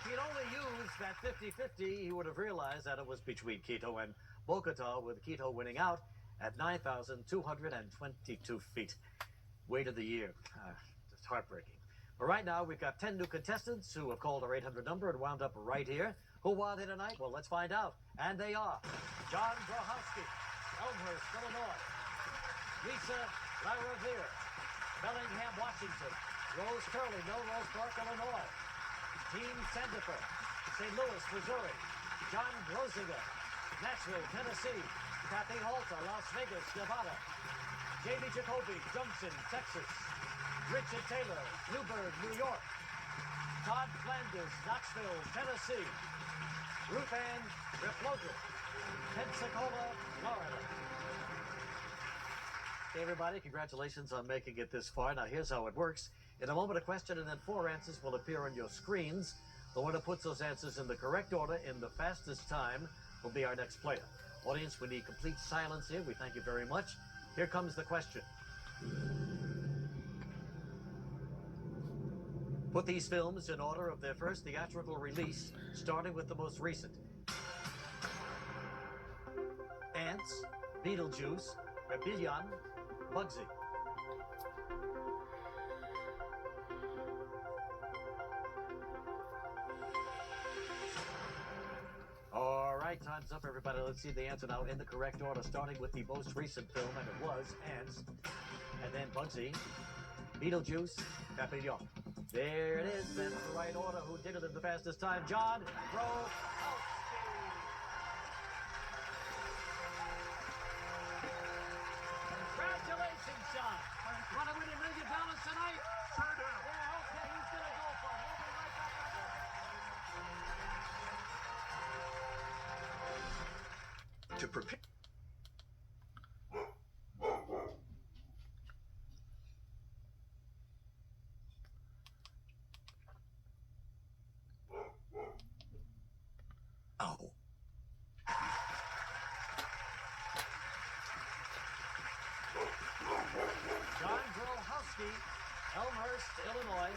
if he'd only used that 50-50, he would have realized that it was between Quito and Bogota, with Quito winning out at 9,222 feet. Wait of the year. Just heartbreaking. But right now, we've got 10 new contestants who have called our 800 number and wound up right here. Who are they tonight? Well, let's find out. And they are John Grohowski, Elmhurst, Illinois. Lisa LaRevere, Bellingham, Washington. Rose Curley, Melrose Park, Illinois. Team Sandifer, St. Louis, Missouri. John Grosinger, Nashville, Tennessee. Kathy Halter, Las Vegas, Nevada. Jamie Jacoby, Junction, Texas. Richard Taylor, Newburgh, New York. Todd Flanders, Knoxville, Tennessee. Ruth Ann Refloger, Pensacola, Florida. Hey everybody, congratulations on making it this far. Now here's how it works. In a moment, a question and then 4 answers will appear on your screens. The one who puts those answers in the correct order in the fastest time will be our next player. Audience, we need complete silence here. We thank you very much. Here comes the question. Put these films in order of their first theatrical release, starting with the most recent. Ants, Beetlejuice, Rebellion, Bugsy. All right, time's up, everybody. Let's see the answer now in the correct order, starting with the most recent film, and it was Ants, and then Bugsy, Beetlejuice, Papillon. There it is, that's the right order. Who did it in the fastest time? John Grohowski. Congratulations, John. Want to win $1 million tonight? Sure do. Yeah, okay, he's going to go for it. We'll be right back on that. To prepare. Oh. John Grohowski, Elmhurst, Illinois,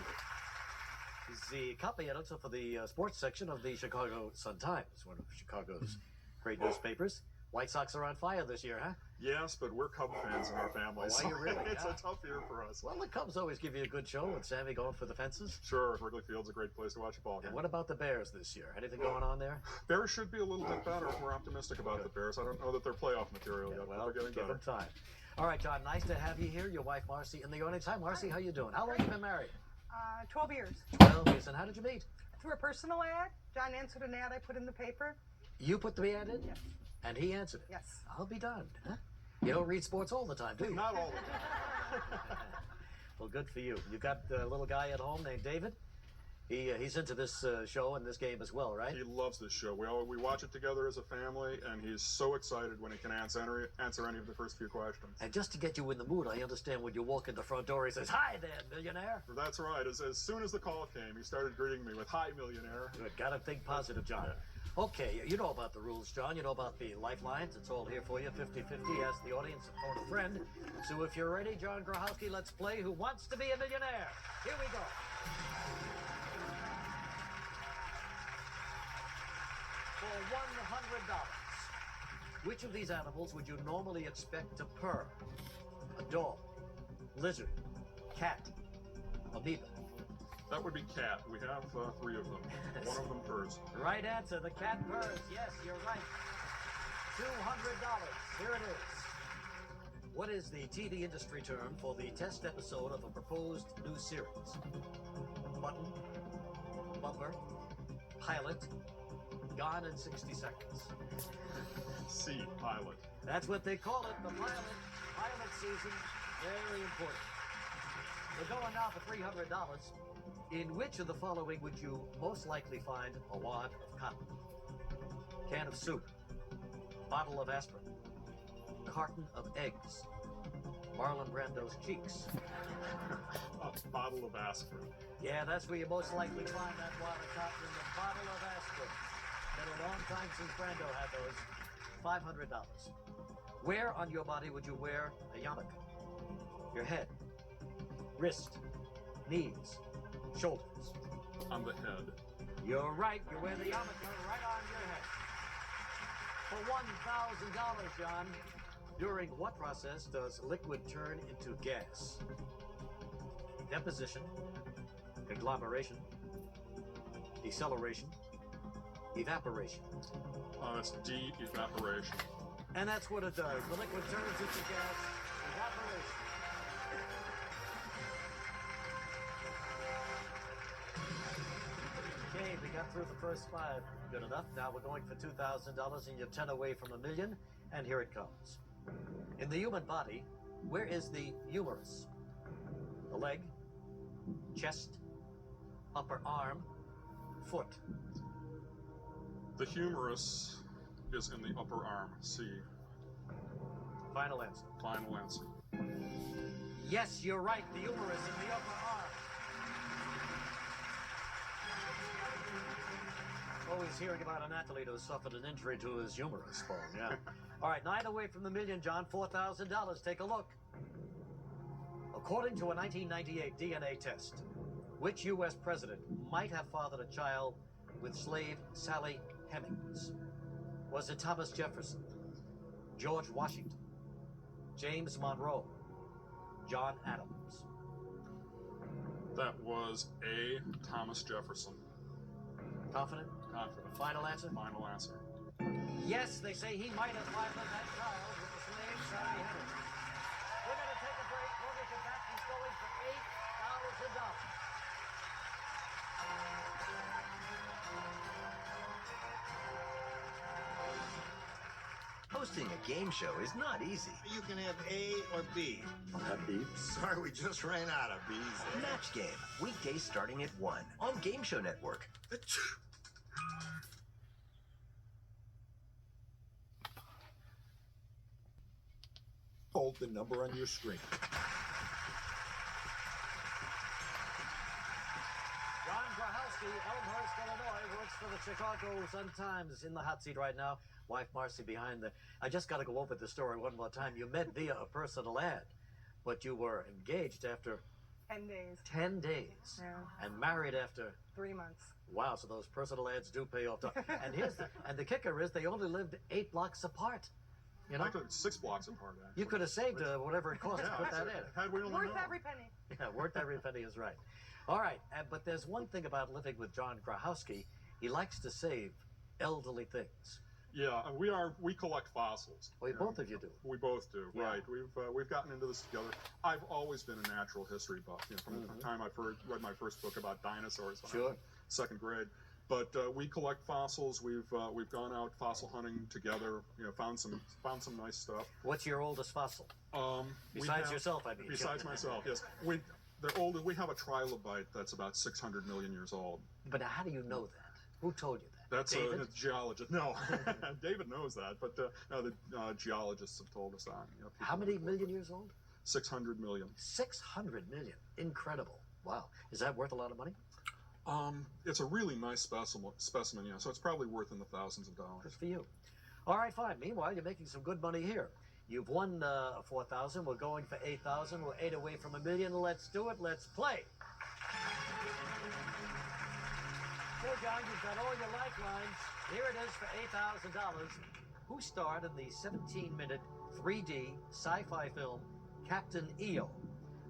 is the copy editor for the sports section of the Chicago Sun-Times, one of Chicago's great newspapers. White Sox are on fire this year, huh? Yes, but we're Cub fans in our family. Oh, are you really? It's Yeah. a tough year for us. Well, the Cubs always give you a good show with Sammy going for the fences. Sure, Wrigley Field's a great place to watch a ball game. And what about the Bears this year? Anything going on there? Bears should be a little bit better. We're optimistic about the Bears. I don't know that they're playoff material yet, Well, but they're getting give better. them time. All right, John, nice to have you here. Your wife, Marcy, in the audience. Hi, Marcy, how you doing? How long have you been married? 12 years. 12 years. And how did you meet? Through a personal ad. John answered an ad I put in the paper. You put the ad in? Yes. And he answered it? Yes. I'll be darned, huh? You don't read sports all the time, do you? Not all of them. Well, good for you. You got a little guy at home named David? He's into this show and this game as well, right? He loves this show. We watch it together as a family, and he's so excited when he can answer any of the first few questions. And just to get you in the mood, I understand when you walk in the front door, he says, "Hi there, millionaire." That's right. As soon as the call came, he started greeting me with, "Hi, millionaire." Good. Got to think positive, John. Yeah. Okay, you know about the rules, John. You know about the lifelines. It's all here for you. 50-50. Ask the audience and phone a friend. So if you're ready, John Grohowski, let's play Who Wants to Be a Millionaire? Here we go. For $100, which of these animals would you normally expect to purr? A dog, lizard, cat, amoeba. That would be cat. We have 3 of them. One of them purrs. Right answer. The cat purrs. Yes, you're right. $200. Here it is. What is the TV industry term for the test episode of a proposed new series? Button, bumper, pilot, gone in 60 seconds. C, pilot. That's what they call it, the pilot season. Very important. We're going now for $300. In which of the following would you most likely find a wad of cotton? Can of soup, bottle of aspirin, carton of eggs, Marlon Brando's cheeks. A bottle of aspirin. Yeah, that's where you most likely find that wad of cotton in the bottle of aspirin. Been a long time since Brando had those. $500. Where on your body would you wear a yarmulke? Your head, wrist, knees, shoulders. On the head. You're right. You wear the yarmulke right on your head. For $1,000, John. During what process does liquid turn into gas? Deposition, conglomeration, deceleration, evaporation. That's D, evaporation. And that's what it does. The liquid turns into gas, evaporation. Okay, we got through the first 5. Good enough. Now we're going for $2,000 and you're 10 away from $1 million. And here it comes. In the human body, where is the humerus? The leg, chest, upper arm, foot. The humerus is in the upper arm, C. Final answer. Final answer. Yes, you're right. The humerus in the upper arm. Always hearing about an athlete who suffered an injury to his humerus bone, yeah. All right, 9 away from $1 million, John. $4,000. Take a look. According to a 1998 DNA test, which U.S. president might have fathered a child with slave Sally Hemings? Was it Thomas Jefferson, George Washington, James Monroe, John Adams? That was A, Thomas Jefferson. Confident? Confident. Final answer? Final answer. Yes, they say he might have fathered that child with the slave Sally Hemings. We're going to take a break. When we come back, he's going for $8,000. Hosting a game show is not easy. You can have A or B. Sorry, we just ran out of B's. Match Game, weekdays starting at 1 on Game Show Network. Hold the number on your screen. John Grahowski, Elmhurst, Illinois, works for the Chicago Sun-Times. In the hot seat right now. Wife Marcy behind the... I just got to go over the story one more time. You met via a personal ad, but you were engaged after 10 days. 10 days. Yeah. And married after... 3 months. Wow, so those personal ads do pay off. And the kicker is they only lived 8 blocks apart. You know? 6 blocks apart, actually. You could have saved whatever it cost to put that in. Had we only Worth known. every penny. Yeah, worth every penny is right. All right, but there's one thing about living with John Grahowski. He likes to save elderly things. Yeah, we collect fossils. Well, both of you do. We both do, Yeah. right? We've gotten into this together. I've always been a natural history buff. From the time I read my first book about dinosaurs when I was in 2nd grade. But we collect fossils. We've gone out fossil hunting together. Found some nice stuff. What's your oldest fossil? Besides yourself, I mean. Besides myself, yes. They're older. We have a trilobite that's about 600 million years old. But how do you know that? Who told you that? That's David? a geologist. No, David knows that, but no, the geologists have told us that. How many million years old? 600 million. 600 million. Incredible. Wow. Is that worth a lot of money? It's a really nice specimen, yeah. So it's probably worth in the thousands of dollars. Good for you. All right, fine. Meanwhile, you're making some good money here. You've won 4,000. We're going for 8,000. We're 8 away from $1 million. Let's do it. Let's play. Okay, John, you've got all your lifelines. Here it is for $8,000. Who starred in the 17-minute 3D sci-fi film Captain EO,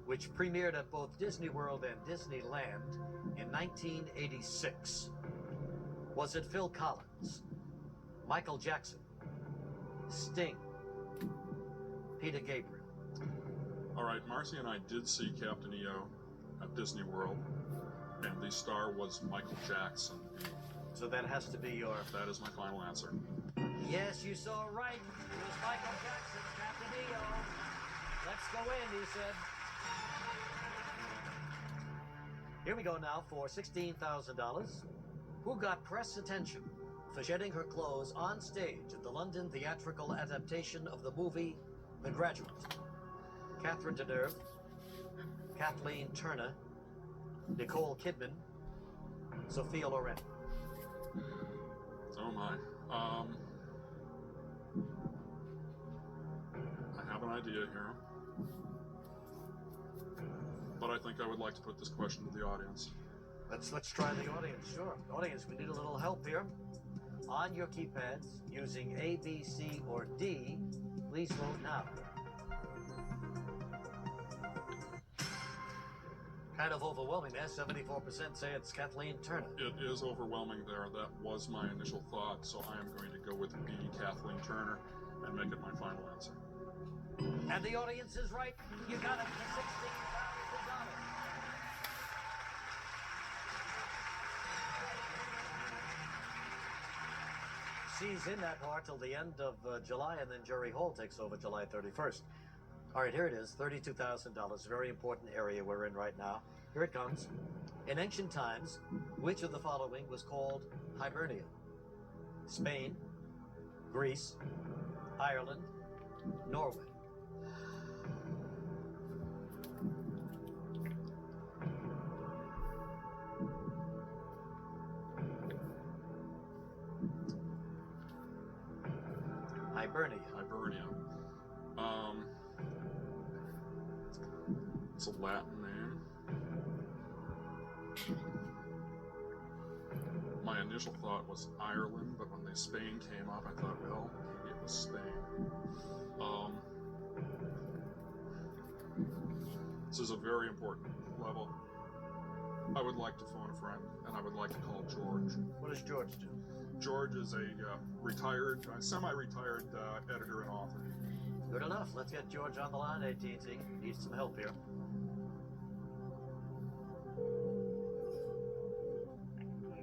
which premiered at both Disney World and Disneyland in 1986? Was it Phil Collins, Michael Jackson, Sting, Peter Gabriel? All right, Marcy and I did see Captain EO at Disney World, and the star was Michael Jackson. So that has to be your... That is my final answer. Yes, you saw right. It was Michael Jackson, Captain EO. Let's go in, he said. Here we go now for $16,000. Who got press attention for shedding her clothes on stage at the London theatrical adaptation of the movie The Graduate? Catherine Deneuve, Kathleen Turner, Nicole Kidman, Sophia Loren. Oh my. I have an idea here, but I think I would like to put this question to the audience. Let's try the audience. Sure. Audience, we need a little help here. On your keypads, using A, B, C, or D, please vote now. Kind of overwhelming there. 74% say it's Kathleen Turner. It is overwhelming there. That was my initial thought, so I am going to go with B, Kathleen Turner, and make it my final answer. And the audience is right. You got it for $16,000. She's in that part till the end of July, and then Jerry Hall takes over July 31st. All right, here it is, $32,000. Very important area we're in right now. Here it comes. In ancient times, which of the following was called Hibernia? Spain, Greece, Ireland, Norway. Hibernia. Hibernia. It's a Latin name. My initial thought was Ireland, but when the Spain came up, I thought, well, maybe it was Spain. This is a very important level. I would like to phone a friend, and I would like to call George. What does George do? George is a retired, semi-retired editor and author. Good enough. Let's get George on the line, AT&T. Needs some help here.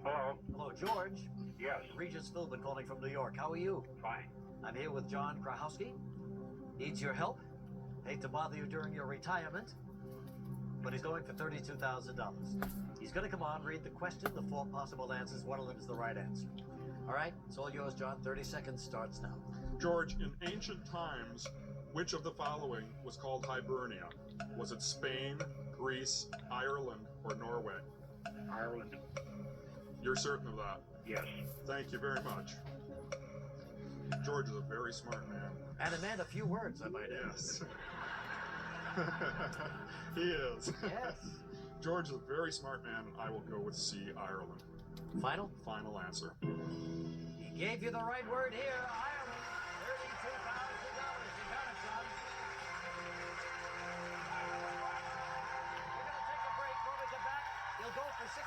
Hello. Hello, George. Yes. Regis Philbin calling from New York. How are you? Fine. I'm here with John Krahowski. Needs your help. Hate to bother you during your retirement, but he's going for $32,000. He's going to come on, read the question, the 4 possible answers. One of them is the right answer. All right, it's all yours, John. 30 seconds starts now. George, in ancient times, which of the following was called Hibernia? Was it Spain, Greece, Ireland, or Norway? Ireland. You're certain of that? Yes. Thank you very much. George is a very smart man. And a man of few words, I might add. Yes. He is. Yes. George is a very smart man, and I will go with C, Ireland. Final? Final answer. He gave you the right word here, Ireland. $32,000. You got it, John. We're going to take a break. When we come back, he'll go for $64,000.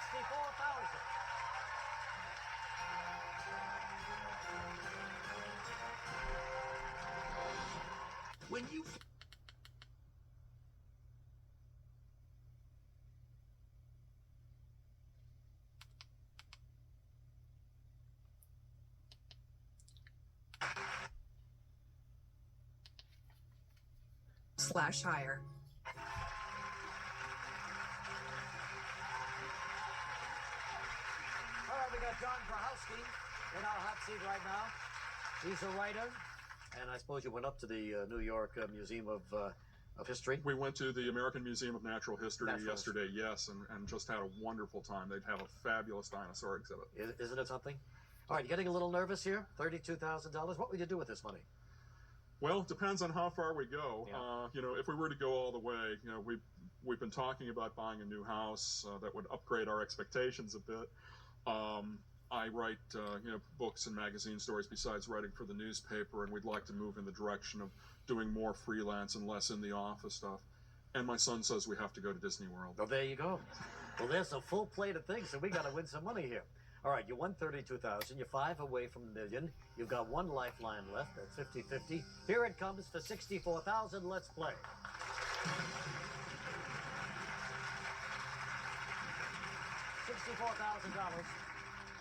When you / higher. All right, we got John Krahowski in our hot seat right now. He's a writer, and I suppose you went up to the New York Museum of History. We went to the American Museum of Natural History yesterday, History. yes, and just had a wonderful time. They'd have a fabulous dinosaur exhibit. Isn't it something? All right, you getting a little nervous here? $32,000. What would you do with this money? Well, it depends on how far we go. Yeah. If we were to go all the way, we've been talking about buying a new house that would upgrade our expectations a bit. I write, books and magazine stories besides writing for the newspaper, and we'd like to move in the direction of doing more freelance and less in the office stuff. And my son says we have to go to Disney World. Well, there you go. Well, there's a full plate of things, so we got to win some money here. All right, you won $32,000. You're 5 away from $1 million. You've got 1 lifeline left. That's 50-50. Here it comes for $64,000. Let's play. $64,000.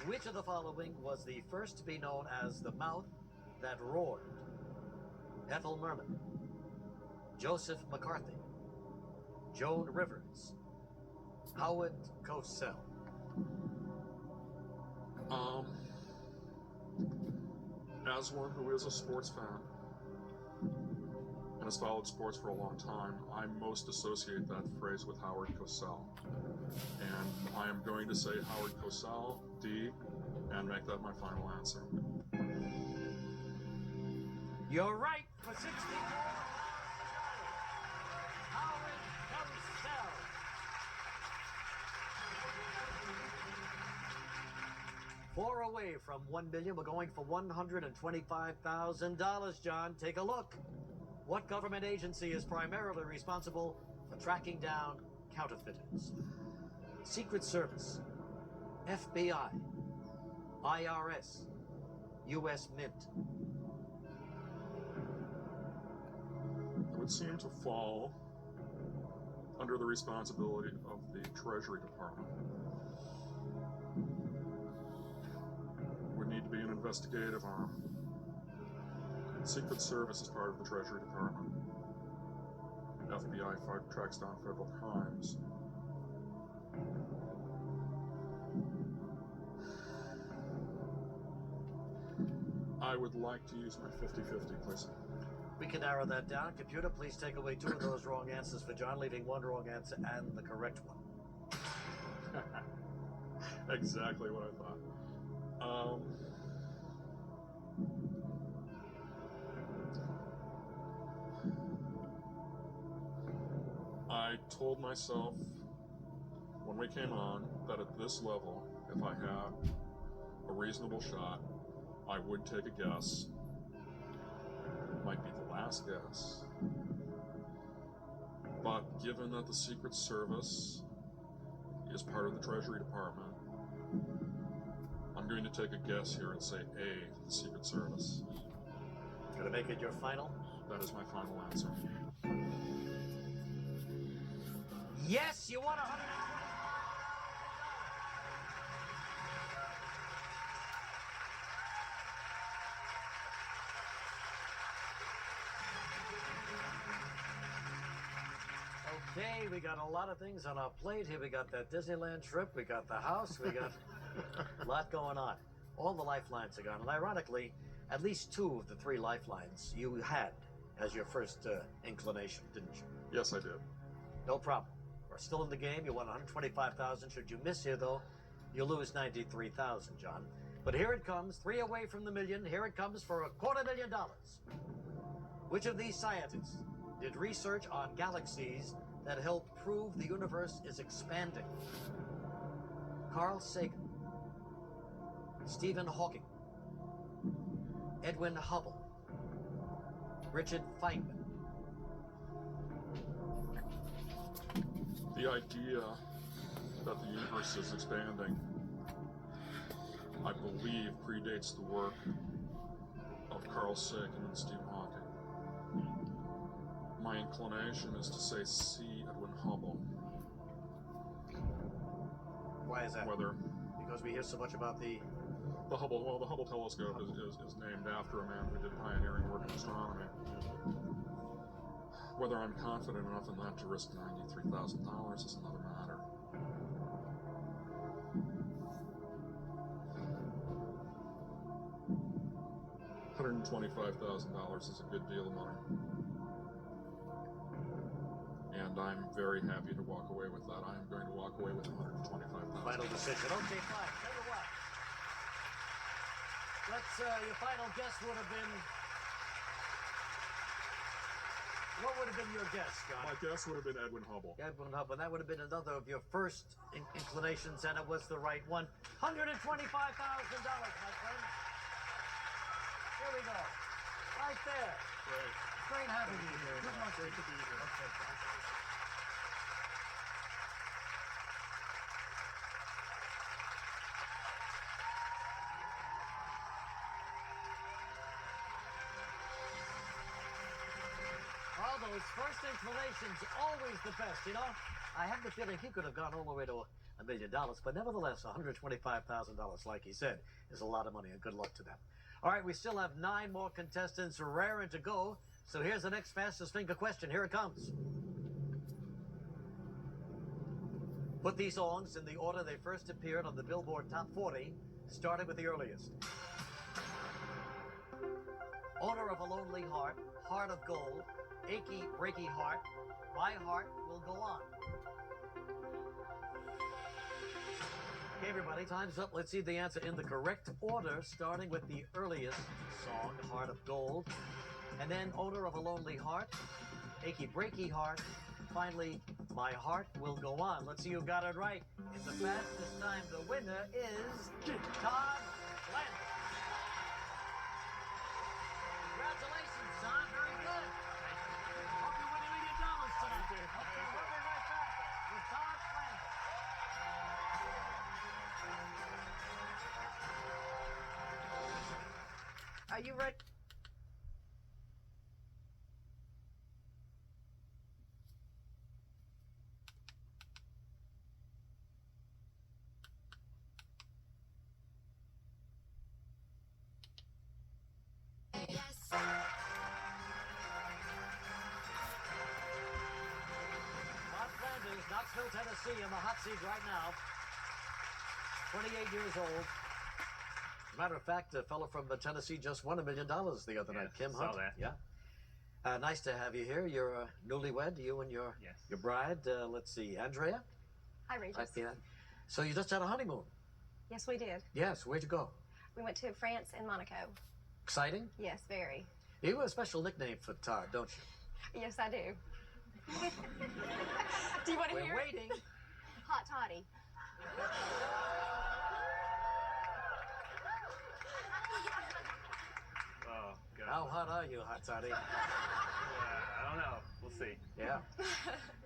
Which of the following was the first to be known as the mouth that roared? Ethel Merman, Joseph McCarthy, Joan Rivers, Howard Cosell. As one who is a sports fan and has followed sports for a long time, I most associate that phrase with Howard Cosell. And I am going to say Howard Cosell, D, and make that my final answer. You're right for $64,000. Howard Cosell. 4 away from 1 million. We're going for $125,000, John. Take a look. What government agency is primarily responsible for tracking down counterfeiters? Secret Service, FBI, IRS, U.S. Mint. It would seem to fall under the responsibility of the Treasury Department. Would need to be an investigative arm. Secret Service is part of the Treasury Department. FBI tracks down federal crimes. I would like to use my 50-50, please. We can narrow that down. Computer, please take away 2 of those wrong answers for John, leaving 1 wrong answer and the correct one. Exactly what I thought. I told myself when we came on that at this level, if I had a reasonable shot, I would take a guess. It might be the last guess. But given that the Secret Service is part of the Treasury Department, I'm going to take a guess here and say A, the Secret Service. Gonna make it your final? That is my final answer. Yes, you won $125,000. Okay, we got a lot of things on our plate here. We got that Disneyland trip, we got the house, we got a lot going on. All the lifelines are gone. And ironically, at least 2 of the 3 lifelines you had as your first inclination, didn't you? Yes, I did. No problem. We're still in the game. You won $125,000. Should you miss here, though, you lose $93,000, John. But here it comes, 3 away from the million. Here it comes for $250,000. Which of these scientists did research on galaxies that help prove the universe is expanding? Carl Sagan, Stephen Hawking, Edwin Hubble, Richard Feynman. The idea that the universe is expanding, I believe, predates the work of Carl Sagan and Stephen Hawking. My inclination is to say C, Edwin Hubble. Why is that? Whether Because we hear so much about the Hubble, well, the Hubble telescope is named after a man who did pioneering work in astronomy. Whether I'm confident enough in that to risk $93,000 is another matter. $125,000 is a good deal of money. And I'm very happy to walk away with that. I am going to walk away with $125,000. final decision. Okay, fine. Tell you what. Your final guess would have been... What would have been your guess, John? My guess would have been Edwin Hubble. Edwin Hubble. That would have been another of your first inclinations, and it was the right one. $125,000, my friend. Here we go. Right there. Great. Great having you here. Good luck. Great to be here. Okay. All those first inclinations, always the best, you know? I have the feeling he could have gone all the way to $1 million, but nevertheless, $125,000, like he said, is a lot of money, and good luck to them. All right, we still have 9 more contestants raring to go, so here's the next fastest finger question. Here it comes. Put these songs in the order they first appeared on the Billboard Top 40, starting with the earliest. Owner of a Lonely Heart, Heart of Gold, Achy, Breaky Heart, My Heart Will Go On. Okay, everybody, time's up. Let's see the answer in the correct order, starting with the earliest song, Heart of Gold, and then Owner of a Lonely Heart, Achy, Breaky Heart, finally, My Heart Will Go On. Let's see who got it right. In the fastest time, the winner is Todd Landis. Congratulations, Todd. Very good. Hope you win $1 million tonight. Okay, we'll be right back with Todd Landis. Are you ready? Knoxville, Tennessee, in the hot seat right now. 28 years old. As a matter of fact, a fellow from Tennessee just won $1 million the other night. Kim Hunt. Saw that. Yeah. Nice to have you here. You're newlywed, you and your bride. Let's see, Andrea? Hi, Regis. Yeah. So you just had a honeymoon? Yes, we did. Yes. Where'd you go? We went to France and Monaco. Exciting? Yes, very. You have a special nickname for Todd, don't you? Yes, I do. Do you want to hear? We're waiting. Hot Toddy. Oh, God. How hot are you, Hot Toddy? I don't know. We'll see. Yeah.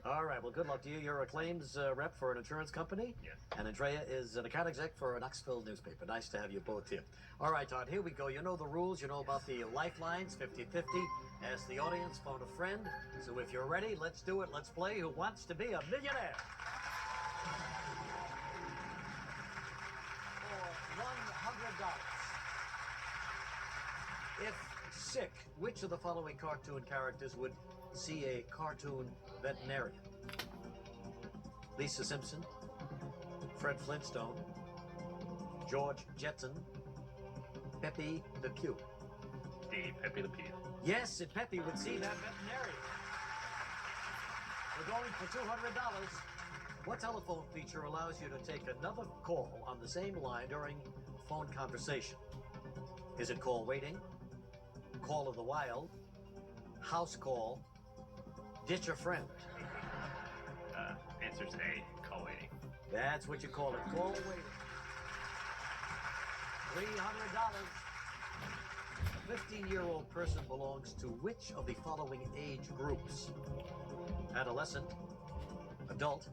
All right. Well, good luck to you. You're a claims rep for an insurance company. Yes. And Andrea is an account exec for a Knoxville newspaper. Nice to have you both here. All right, Todd, here we go. You know the rules. You know about the lifelines, 50-50. Ask the audience, phone a friend. So if you're ready, let's do it. Let's play Who Wants to Be a Millionaire? For $100. If sick, which of the following cartoon characters would see a cartoon veterinarian? Lisa Simpson, Fred Flintstone, George Jetson, Pepe the Pew. D. Pepe the Pew. Yes, and Pepe would see that veterinarian. We're going for $200. What telephone feature allows you to take another call on the same line during a phone conversation? Is it call waiting, call of the wild, house call, ditch a friend? Answer's A. Call waiting. That's what you call it, call waiting. $300. A 15-year-old person belongs to which of the following age groups? Adolescent, adult,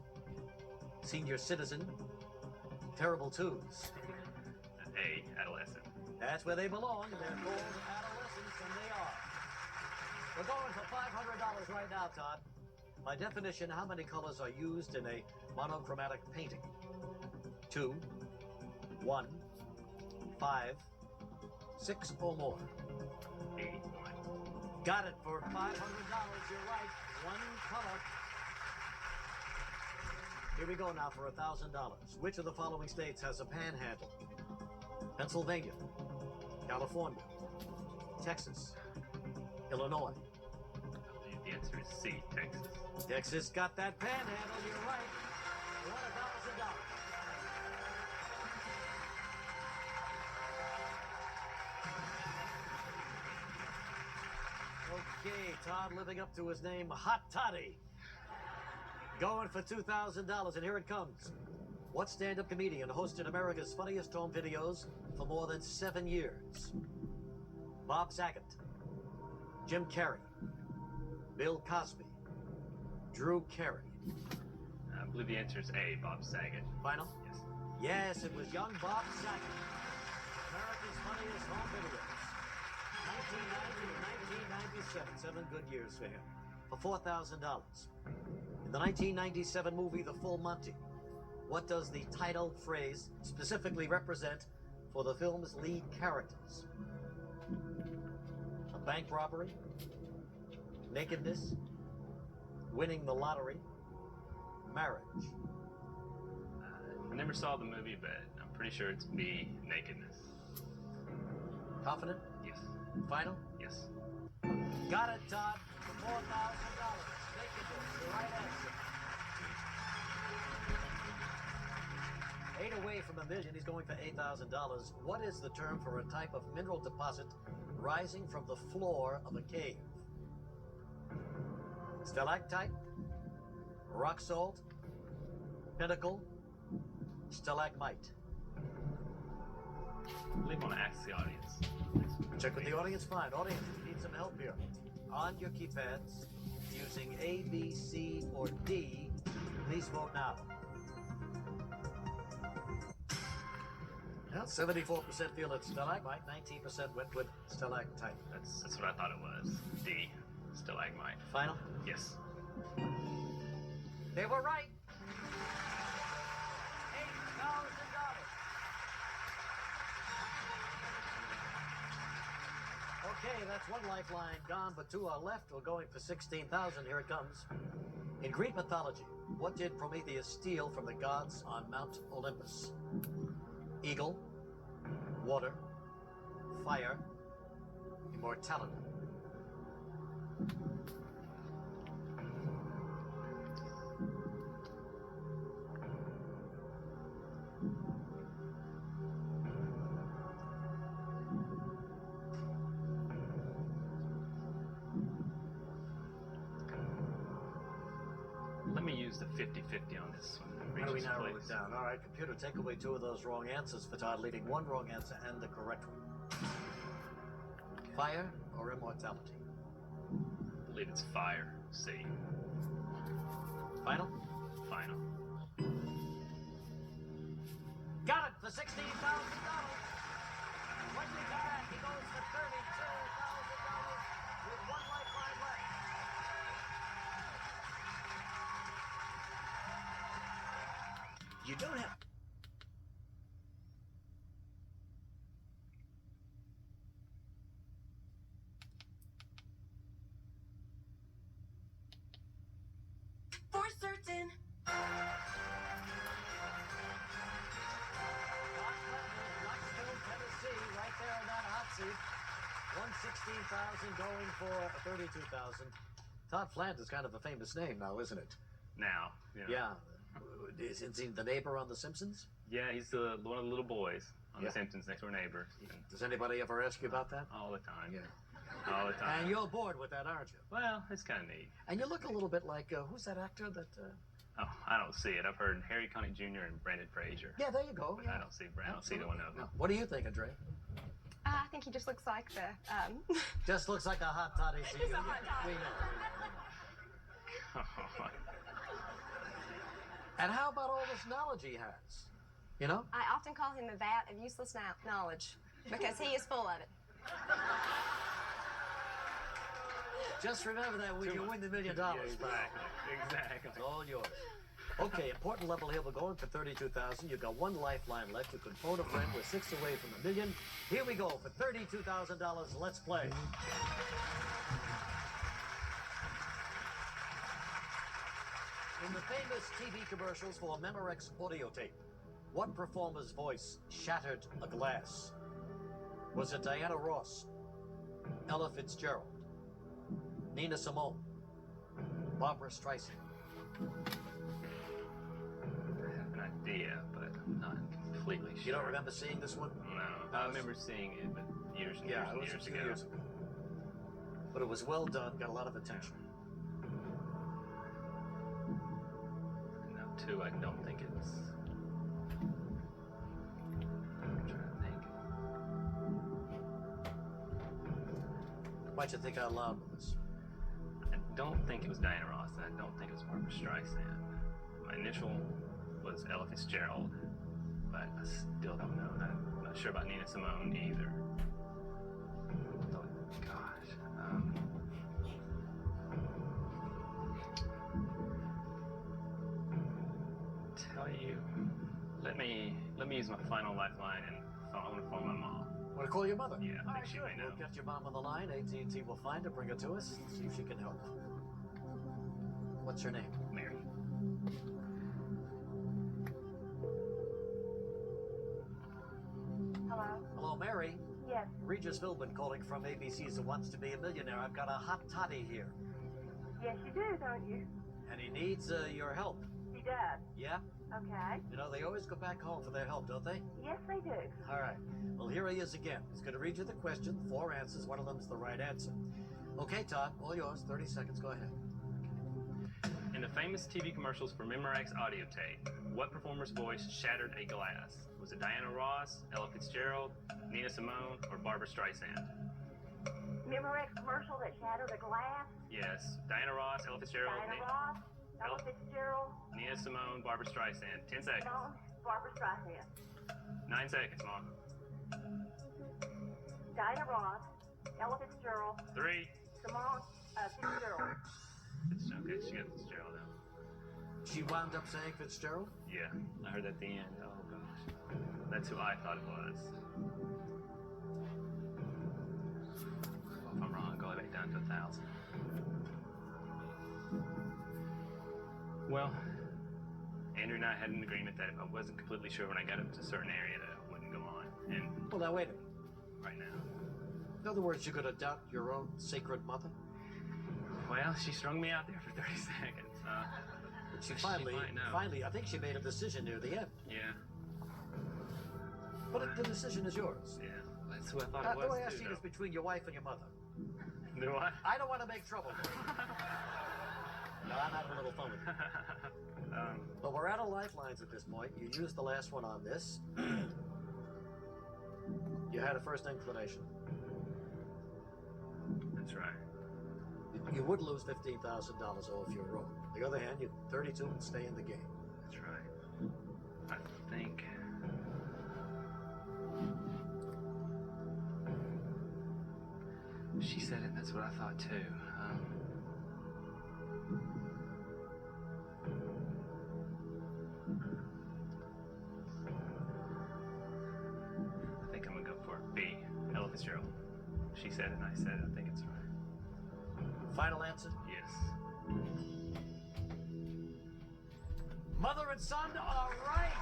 senior citizen, terrible twos. A. Adolescent. That's where they belong. They're called adolescents, and they are. We're going for $500 right now, Todd. By definition, how many colors are used in a monochromatic painting? 2, 1, 5, 6 or more. A. 1. Got it for $500. You're right. One color. Here we go now for $1,000. Which of the following states has a panhandle? Pennsylvania, California, Texas, Illinois. I believe the answer is C. Texas. Texas got that panhandle. You're right. $1,000. Okay, Todd living up to his name, Hot Toddy. Going for $2,000, and here it comes. What stand-up comedian hosted America's Funniest Home Videos for more than 7 years? Bob Saget, Jim Carrey, Bill Cosby, Drew Carey. I believe the answer is A. Bob Saget. Final? Yes. Yes, it was young Bob Saget. America's Funniest Home Videos. 1990 to 1997. 7 good years for him. For $4,000. In the 1997 movie, The Full Monty, what does the title phrase specifically represent for the film's lead characters? A bank robbery, nakedness, winning the lottery, marriage. I never saw the movie, but I'm pretty sure it's B. Nakedness. Confident? Yes. Final? Yes. Got it, Todd, for $4,000. Nakedness, the right answer. 8 away from $1 million. He's going for $8,000. What is the term for a type of mineral deposit rising from the floor of a cave? Stalactite, rock salt, pinnacle, stalagmite. I believe I want to ask the audience. Check with the audience. Fine. Audience, you need some help here. On your keypads, using A, B, C, or D, please vote now. Well, 74% feel it's stalagmite, 19% went with stalactite. That's what I thought it was. D. Stalagmite. Final? Yes. They were right. $8,000. Okay, that's one lifeline gone, but two are left. We're going for 16,000. Here it comes. In Greek mythology, what did Prometheus steal from the gods on Mount Olympus? Eagle, water, fire, immortality. Let me use the 50-50 on this one. How do we Regis, narrow please. it down? All right, computer, take away two of those wrong answers for Todd, leaving one wrong answer and the correct one. Fire or immortality? I believe it's fire. C. Final? Final. Got it for $16,000. When we come back, he goes for $32,000 with one lifeline left. You don't have. For certain. Knoxville, Tennessee, right there in that hot seat. 116,000 going for 32,000. Todd Flant is kind of a famous name now, isn't it? Now. You know. Yeah. Isn't he the neighbor on The Simpsons? Yeah, he's one of the little boys on Yeah. The Simpsons, next door neighbor. Does anybody ever ask you about that? All the time. Yeah. All the time. And you're bored with that, aren't you? Well, it's kind of neat. And you look a little bit like, who's that actor that... Oh, I don't see it. I've heard Harry Connick Jr. and Brandon Fraser. Yeah, there you go. But Yeah. I don't see either one of them. No. What do you think, Andre? I think he just looks like the. Just looks like a hot toddy to Just you. a hot toddy. We know. And how about all this knowledge he has? You know? I often call him a vat of useless knowledge because he is full of it. Just remember that when you win the $1 million. Yeah, exactly. It's all yours. Okay, important level here. We're going for 32,000. You've got one lifeline left. You can phone a friend. We're 6 away from $1 million. Here we go for $32,000. Let's play. In the famous TV commercials for Memorex audio tape, what performer's voice shattered a glass? Was it Diana Ross, Ella Fitzgerald, Nina Simone, Barbara Streisand? I have an idea, but I'm not completely sure. You don't remember seeing this one? No. I remember seeing it, but years and years Yeah, and it was a years few ago. years ago. But it was well done, got a lot of attention. No, two, I don't think it's. I'm trying to think. Why'd you think out loud with this? I don't think it was Diana Ross, and I don't think it was Barbara Streisand. My initial was Ella Fitzgerald, but I still don't know. I'm not sure about Nina Simone either. Oh, gosh. Tell you. Let me use my final lifeline, and I want to phone my mom. Want to call your mother? Yeah, I All think right, she good. may know. We'll get your mom on the line. AT&T will find her, bring her to us, see if she can help. What's her name? Mary. Hello? Hello, Mary. Yes. Regis Philbin calling from ABC's Who Wants to Be a Millionaire. I've got a hot toddy here, Yes, you do, don't you? and he needs your help. He does. Yeah? Okay. You know, they always go back home for their help, don't they? Yes, they do. All right. Well, here he is again. He's going to read you the question. 4 answers. One of them's the right answer. Okay, Todd, all yours. 30 seconds. Go ahead. In the famous TV commercials for Memorex audio tape, what performer's voice shattered a glass? Was it Diana Ross, Ella Fitzgerald, Nina Simone, or Barbara Streisand? Memorex commercial that shattered a glass. Yes, Diana Ross, Ella Fitzgerald, Diana Ross, Ella Fitzgerald, Nina Simone, Barbara Streisand. 10 seconds. Simone, Barbara Streisand. 9 seconds, Mom. Diana Ross, Ella Fitzgerald, 3. Simone Fitzgerald. Okay, she got Fitzgerald now. She wound up saying Fitzgerald? Yeah, I heard that at the end. Oh gosh, that's who I thought it was. Well, if I'm wrong, go back down to 1,000. Well, Andrew and I had an agreement that if I wasn't completely sure when I got up to a certain area that I wouldn't go on. And Well, now wait a minute. right now, In other words, you're going to doubt your own sacred mother? well, she strung me out there for 30 seconds. But she She might know. finally, I think she made a decision near the end. Yeah, But the decision is yours. yeah, that's who I thought Now, it was. the way I too, see it is though. between your wife and your mother. Do I? I don't want to make trouble. No, I'm having a little fun with you. But we're out of lifelines at this point. You used the last one on this. You had a first inclination. That's right. You would lose $15,000 though if you're wrong. On the other hand, you 32 and stay in the game. That's right. I think. She said it, that's what I thought too. I think I'm gonna go for B. Ella Fitzgerald. She said it and I said it. I think it's right. Final answer? Yes. Mother and son are right.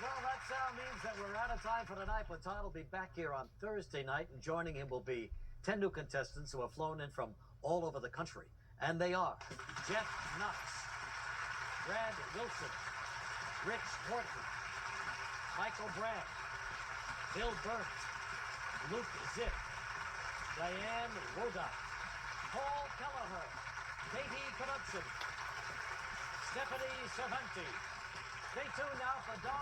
Well, that sound means that we're out of time for tonight, but Todd will be back here on Thursday night, and joining him will be 10 new contestants who have flown in from all over the country. And they are Jeff Knox, Brad Wilson, Rich Horton, Michael Brand, Bill Burnt, Luke Zipp, Diane Wodak, Paul Kelleher, Katie Knudsen, Stephanie Cervantes. Stay tuned now for Dawn.